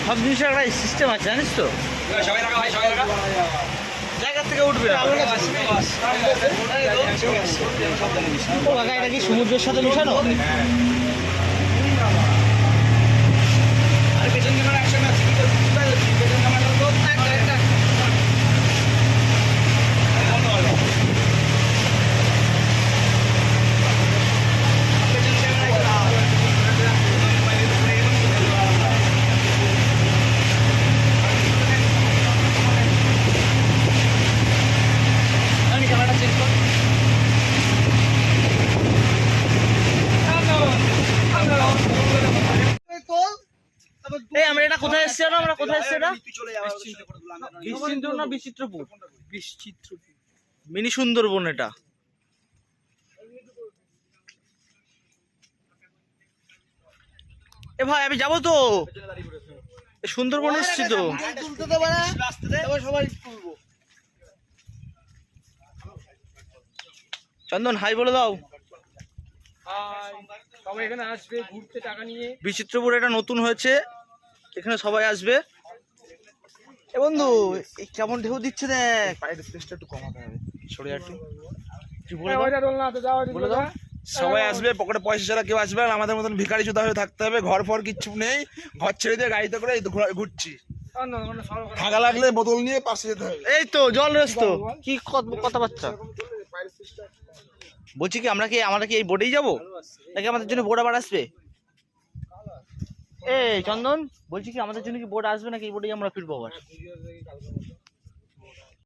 সব জিনিসের একটা সিস্টেম আছে জানিস তো, জায়গা থেকে উঠবে না। এটা কি সমুদ্রের সাথে মিশানো? আর পেছন ক্যামেরা একসঙ্গে আছে, পেছন ক্যামেরা তো আমরা এটা কোথায় এসছি? আমরা কোথায় এসছি? এটা বিচিত্রপুর না বিচিত্রপুর? বিচিত্রপুর মিনি সুন্দরবন। এটা এ ভাই আমি যাবো তো, সুন্দরবন এসছি তো। চন্দন হাই বলে দাও। সবাই এখানে আসবে ঘুরতে টাকা নিয়ে। বিচিত্রপুর এটা নতুন হয়েছে, এখানে সবাই আসবে। এ বন্ধু কেমন ঢেউ দিচ্ছে দেখ, পায়ের স্পেসটা একটু কমাতে হবে, সরে একটু। সবাই আসবে, পকেটে পয়সা ছাড়া কেউ আসবে না, আমাদের মতন ভিখারি জুতা হয়ে থাকতে হবে। ঘর ফর কিচ্ছু নেই, ঘর ছেড়ে দিয়ে গাড়িতে করে এই তো ঘুরছি। ঠাকা লাগলে বোতল নিয়ে পাশে যেতে হবে। এই তো জল রয়েছে তো, কি কথাবার্তা বলছি কি, আমরা কি এই বোটেই যাবো নাকি আমাদের জন্য বোট আবার আসবে? এই চন্দন বলছি কি, আমাদের জন্য কি বোট আসবে নাকি এই বোটেই আমরা ফিরবো আবার?